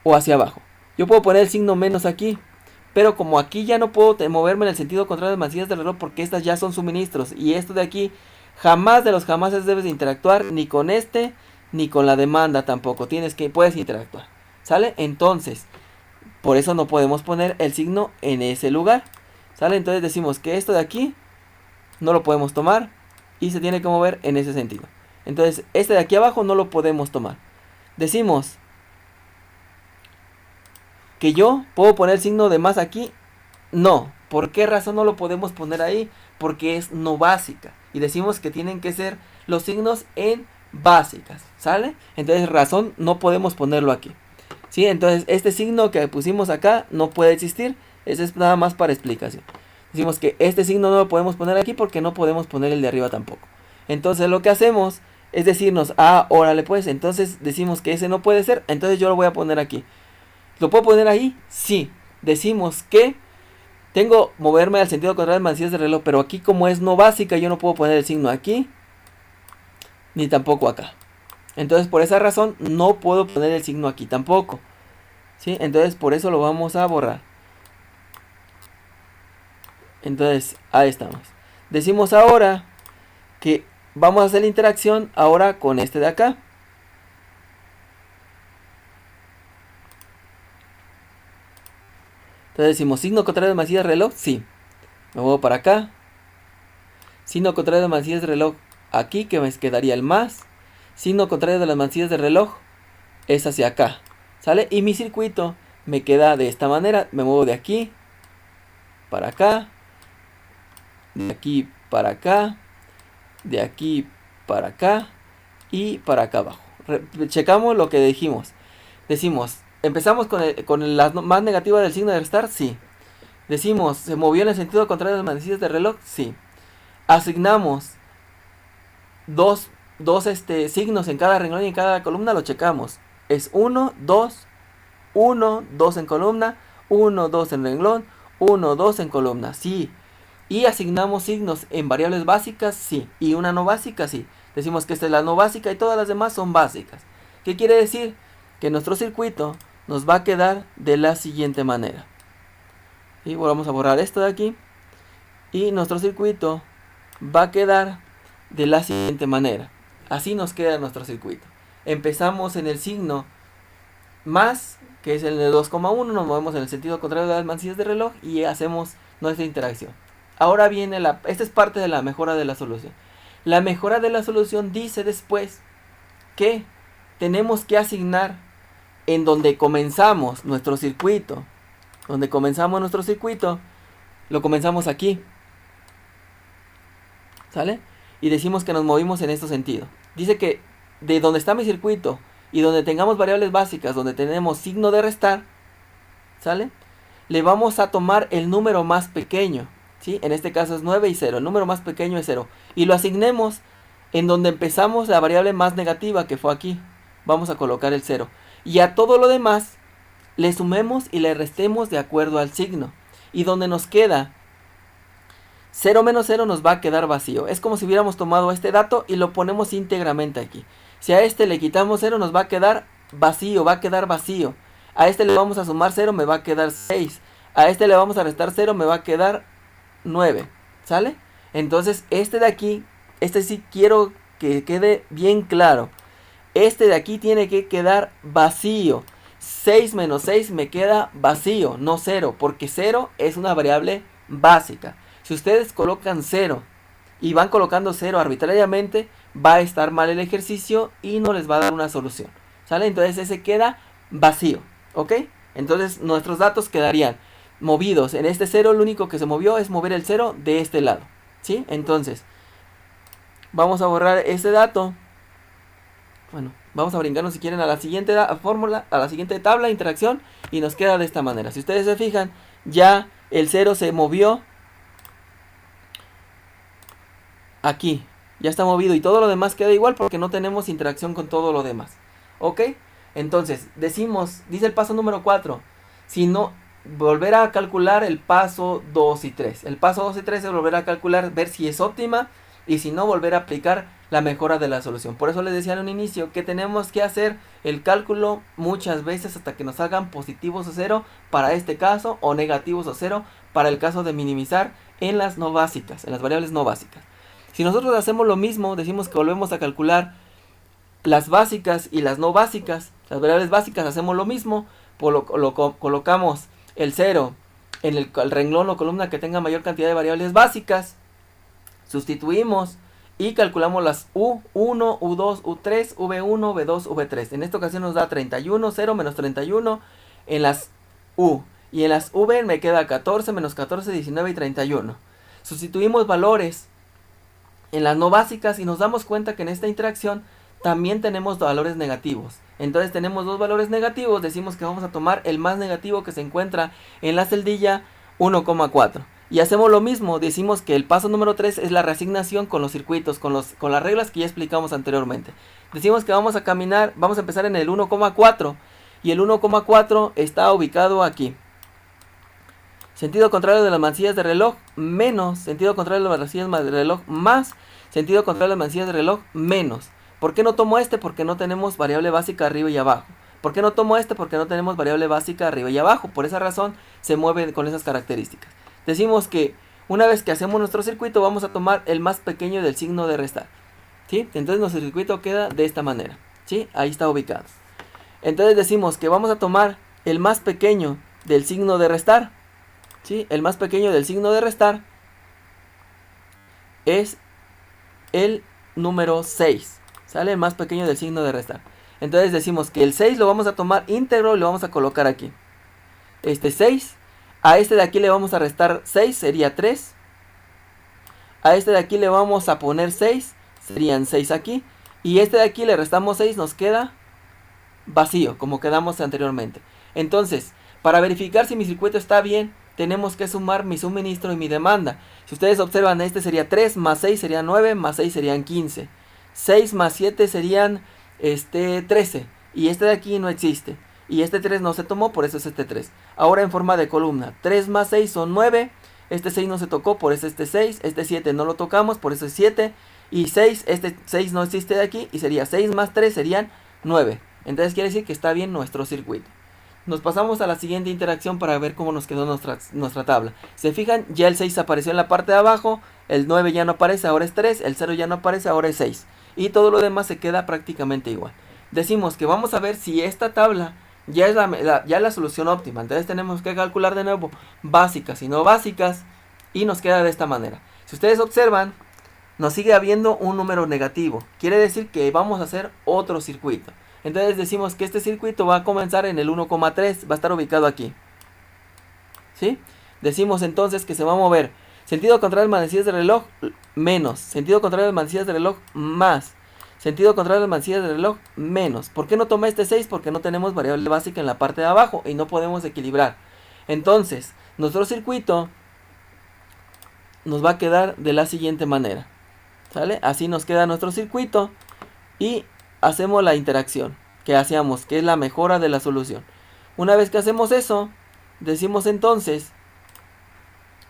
o hacia abajo. Yo puedo poner el signo menos aquí, pero como aquí ya no puedo moverme en el sentido contrario de las manecillas del reloj porque estas ya son suministros y esto de aquí jamás de los jamases debes de interactuar ni con este ni con la demanda tampoco. Puedes interactuar. ¿Sale? Entonces, por eso no podemos poner el signo en ese lugar. ¿Sale? Entonces decimos que esto de aquí no lo podemos tomar y se tiene que mover en ese sentido. Entonces, este de aquí abajo no lo podemos tomar. Decimos que yo puedo poner el signo de más aquí. No. ¿Por qué razón no lo podemos poner ahí? Porque es no básica. Y decimos que tienen que ser los signos en básicas. ¿Sale? Entonces, razón no podemos ponerlo aquí. ¿Sí? Entonces, este signo que pusimos acá no puede existir. Ese es nada más para explicación. Decimos que este signo no lo podemos poner aquí porque no podemos poner el de arriba tampoco. Entonces, lo que hacemos es decirnos, órale pues, entonces decimos que ese no puede ser, entonces yo lo voy a poner aquí. ¿Lo puedo poner ahí? Sí. Decimos que tengo moverme al sentido contrario de manecillas de reloj, pero aquí como es no básica, yo no puedo poner el signo aquí, ni tampoco acá. Entonces, por esa razón, no puedo poner el signo aquí tampoco. ¿Sí? Entonces, por eso lo vamos a borrar. Entonces, ahí estamos. Decimos ahora que vamos a hacer la interacción ahora con este de acá. Entonces decimos, signo contrario de manecillas de reloj, sí. Me muevo para acá. Signo contrario de manecillas de reloj aquí, que me quedaría el más. Signo contrario de las manecillas de reloj es hacia acá. ¿Sale? Y mi circuito me queda de esta manera. Me muevo de aquí para acá. De aquí para acá. De aquí para acá. Y para acá abajo. Checamos lo que dijimos. Decimos, ¿empezamos con la más negativa del signo de restar? Sí. Decimos, ¿se movió en el sentido contrario de las manecillas del reloj? Sí. Asignamos dos signos en cada renglón y en cada columna, lo checamos. Es 1, 2, 1, 2 en columna, 1, 2 en renglón, 1, 2 en columna, sí. Y asignamos signos en variables básicas, sí. Y una no básica, sí. Decimos que esta es la no básica y todas las demás son básicas. ¿Qué quiere decir? Que nuestro circuito nos va a quedar de la siguiente manera. Y vamos a borrar esto de aquí. Y nuestro circuito va a quedar de la siguiente manera. Así nos queda nuestro circuito. Empezamos en el signo más, que es el de 2,1, nos movemos en el sentido contrario de las manecillas de reloj y hacemos nuestra interacción. Ahora viene esta es parte de la mejora de la solución. La mejora de la solución dice después que tenemos que asignar en donde comenzamos nuestro circuito. Lo comenzamos aquí. ¿Sale? Y decimos que nos movimos en este sentido. Dice que de donde está mi circuito y donde tengamos variables básicas, donde tenemos signo de restar, ¿sale? Le vamos a tomar el número más pequeño, ¿sí? En este caso es 9 y 0, el número más pequeño es 0. Y lo asignemos en donde empezamos la variable más negativa, que fue aquí. Vamos a colocar el 0. Y a todo lo demás le sumemos y le restemos de acuerdo al signo. Y donde nos queda 0 menos 0 nos va a quedar vacío. Es como si hubiéramos tomado este dato y lo ponemos íntegramente aquí. Si a este le quitamos 0 nos va a quedar vacío, A este le vamos a sumar 0, me va a quedar 6. A este le vamos a restar 0, me va a quedar 9. ¿Sale? Entonces este de aquí, este sí quiero que quede bien claro. Este de aquí tiene que quedar vacío. 6 menos 6 me queda vacío, no 0, porque 0 es una variable básica. Si ustedes colocan 0 y van colocando 0 arbitrariamente, va a estar mal el ejercicio y no les va a dar una solución. ¿Sale? Entonces ese queda vacío. ¿Ok? Entonces nuestros datos quedarían movidos. En este 0 lo único que se movió es mover el 0 de este lado. ¿Sí? Entonces vamos a borrar este dato. Bueno, vamos a brincarnos si quieren a la siguiente fórmula, a la siguiente tabla de interacción y nos queda de esta manera. Si ustedes se fijan, ya el 0 se movió aquí, ya está movido y todo lo demás queda igual porque no tenemos interacción con todo lo demás. ¿Ok? Entonces, dice el paso número 4, si no, volver a calcular el paso 2 y 3. El paso 2 y 3 es volver a calcular, ver si es óptima y si no, volver a aplicar la mejora de la solución. Por eso les decía en un inicio que tenemos que hacer el cálculo muchas veces hasta que nos salgan positivos o 0 para este caso o negativos o 0 para el caso de minimizar en las no básicas, en las variables no básicas. Si nosotros hacemos lo mismo, decimos que volvemos a calcular las básicas y las no básicas, las variables básicas hacemos lo mismo, colocamos el 0 en el renglón o columna que tenga mayor cantidad de variables básicas, sustituimos y calculamos las U1, U2, U3, V1, V2, V3. En esta ocasión nos da 31, 0 menos 31 en las U. Y en las V me queda 14 menos 14, 19 y 31. Sustituimos valores en las no básicas y nos damos cuenta que en esta interacción también tenemos valores negativos. Entonces tenemos dos valores negativos, decimos que vamos a tomar el más negativo que se encuentra en la celdilla 1,4. Y hacemos lo mismo, decimos que el paso número 3 es la reasignación con los circuitos, con las reglas que ya explicamos anteriormente. Decimos que vamos a empezar en el 1,4 y el 1,4 está ubicado aquí. Sentido contrario de las manecillas de reloj menos, sentido contrario de las manecillas de reloj más, sentido contrario de las manecillas de reloj menos. ¿Por qué no tomo este? Porque no tenemos variable básica arriba y abajo. ¿Por qué no tomo este? Porque no tenemos variable básica arriba y abajo. Por esa razón se mueve con esas características. Decimos que una vez que hacemos nuestro circuito vamos a tomar el más pequeño del signo de restar. ¿Sí? Entonces nuestro circuito queda de esta manera. ¿Sí? Ahí está ubicado. Entonces decimos que vamos a tomar el más pequeño del signo de restar. ¿Sí? El más pequeño del signo de restar es el número 6. ¿Sale? El más pequeño del signo de restar. Entonces decimos que el 6 lo vamos a tomar íntegro y lo vamos a colocar aquí. Este 6. A este de aquí le vamos a restar 6, sería 3. A este de aquí le vamos a poner 6, serían 6 aquí. Y este de aquí le restamos 6, nos queda vacío, como quedamos anteriormente. Entonces, para verificar si mi circuito está bien, tenemos que sumar mi suministro y mi demanda. Si ustedes observan, este sería 3, más 6 serían 9, más 6 serían 15. 6 más 7 serían 13. Y este de aquí no existe. Y este 3 no se tomó, por eso es este 3. Ahora en forma de columna. 3 más 6 son 9. Este 6 no se tocó, por eso este 6. Este 7 no lo tocamos, por eso es 7. Y 6, este 6 no existe de aquí. Y sería 6 más 3 serían 9. Entonces quiere decir que está bien nuestro circuito. Nos pasamos a la siguiente interacción para ver cómo nos quedó nuestra tabla. Se fijan, ya el 6 apareció en la parte de abajo. El 9 ya no aparece, ahora es 3. El 0 ya no aparece, ahora es 6. Y todo lo demás se queda prácticamente igual. Decimos que vamos a ver si esta tabla ya es la solución óptima. Entonces tenemos que calcular de nuevo básicas y no básicas. Y nos queda de esta manera. Si ustedes observan, nos sigue habiendo un número negativo. Quiere decir que vamos a hacer otro circuito. Entonces decimos que este circuito va a comenzar en el 1,3. Va a estar ubicado aquí. ¿Sí? Decimos entonces que se va a mover sentido contrario de las manecillas del reloj menos. Sentido contrario de las manecillas del reloj más. Sentido contrario de las manecillas del reloj menos. ¿Por qué no tomé este 6? Porque no tenemos variable básica en la parte de abajo y no podemos equilibrar. Entonces, nuestro circuito nos va a quedar de la siguiente manera. ¿Sale? Así nos queda nuestro circuito y hacemos la interacción que hacíamos, que es la mejora de la solución. Una vez que hacemos eso, decimos entonces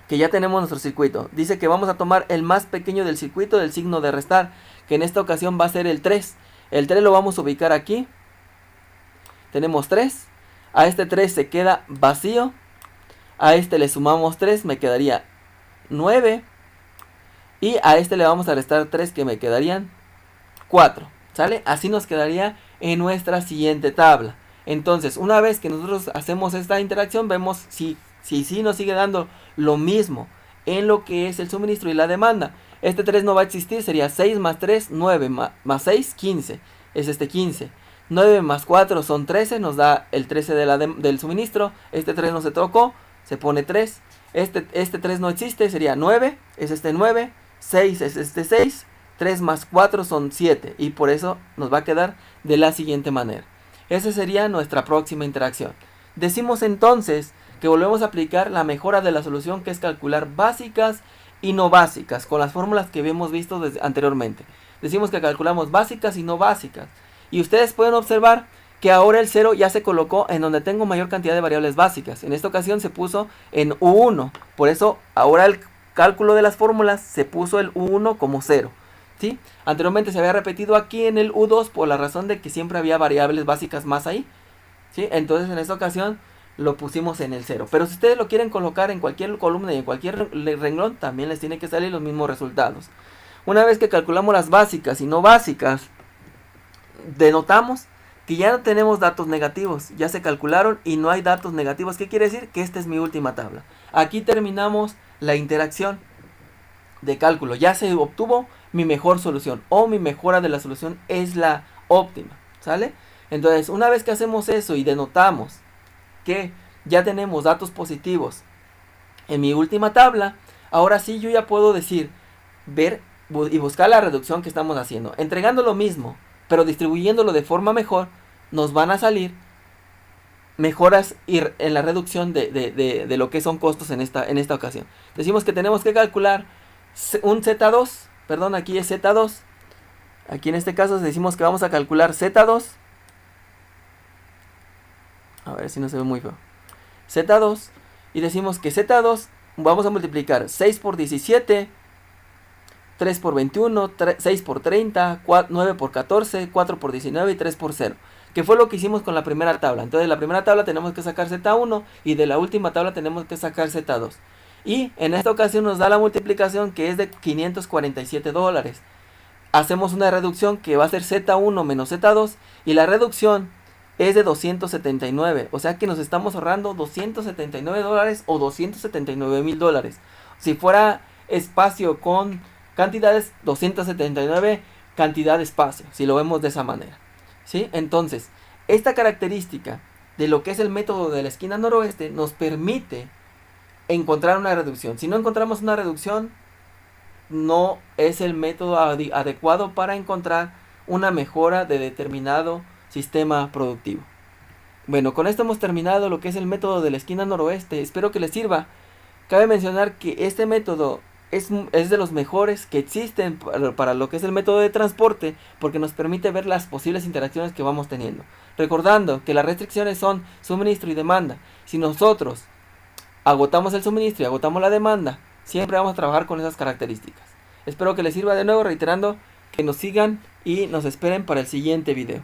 que ya tenemos nuestro circuito. Dice que vamos a tomar el más pequeño del circuito del signo de restar, que en esta ocasión va a ser el 3. El 3 lo vamos a ubicar aquí. Tenemos 3. A este 3 se queda vacío. A este le sumamos 3, me quedaría 9. Y a este le vamos a restar 3, que me quedarían 4. ¿Sale? Así nos quedaría en nuestra siguiente tabla. Entonces, una vez que nosotros hacemos esta interacción, vemos si nos sigue dando lo mismo en lo que es el suministro y la demanda. Este 3 no va a existir, sería 6 más 3, 9, más 6, 15. Es este 15. 9 más 4 son 13, nos da el 13 del suministro. Este 3 no se tocó, se pone 3. Este 3 no existe, sería 9, es este 9. 6 es este 6. 3 más 4 son 7. Y por eso nos va a quedar de la siguiente manera. Esa sería nuestra próxima interacción. Decimos entonces que volvemos a aplicar la mejora de la solución, que es calcular básicas y no básicas, con las fórmulas que habíamos visto anteriormente. Decimos que calculamos básicas y no básicas. Y ustedes pueden observar que ahora el 0 ya se colocó en donde tengo mayor cantidad de variables básicas. En esta ocasión se puso en U1. Por eso ahora el cálculo de las fórmulas se puso el U1 como 0. ¿Sí? Anteriormente se había repetido aquí en el U2 por la razón de que siempre había variables básicas más ahí. ¿Sí? Entonces en esta ocasión lo pusimos en el 0. Pero si ustedes lo quieren colocar en cualquier columna y en cualquier renglón, también les tiene que salir los mismos resultados. Una vez que calculamos las básicas y no básicas, denotamos que ya no tenemos datos negativos. Ya se calcularon y no hay datos negativos. ¿Qué quiere decir? Que esta es mi última tabla. Aquí terminamos la interacción de cálculo. Ya se obtuvo mi mejor solución, o mi mejora de la solución es la óptima. ¿Sale? Entonces, una vez que hacemos eso y denotamos que ya tenemos datos positivos en mi última tabla, ahora sí yo ya puedo decir, ver y buscar la reducción que estamos haciendo. Entregando lo mismo, pero distribuyéndolo de forma mejor, nos van a salir mejoras en la reducción de lo que son costos en esta ocasión. Decimos que tenemos que calcular un Z2, perdón, aquí es Z2. Aquí en este caso decimos que vamos a calcular Z2. A ver si no se ve muy feo. Z2. Y decimos que Z2 vamos a multiplicar 6 por 17, 3 por 21, 6 por 30, 9 por 14, 4 por 19 y 3 por 0. Que fue lo que hicimos con la primera tabla. Entonces de la primera tabla tenemos que sacar Z1 y de la última tabla tenemos que sacar Z2. Y en esta ocasión nos da la multiplicación, que es de $547. Hacemos una reducción que va a ser Z1 menos Z2 y la reducción es de 279. O sea que nos estamos ahorrando $279 o $279,000. Si fuera espacio con cantidades, 279 cantidad espacio, si lo vemos de esa manera. ¿Sí? Entonces, esta característica de lo que es el método de la esquina noroeste nos permite encontrar una reducción. Si no encontramos una reducción, no es el método adecuado para encontrar una mejora de determinado sistema productivo. Bueno, con esto hemos terminado lo que es el método de la esquina noroeste. Espero que les sirva Cabe mencionar que este método es de los mejores que existen para lo que es el método de transporte, porque nos permite ver las posibles interacciones que vamos teniendo. Recordando que las restricciones son suministro y demanda. Si nosotros agotamos el suministro y agotamos la demanda, siempre vamos a trabajar con esas características. Espero que les sirva, de nuevo reiterando que nos sigan y nos esperen para el siguiente video.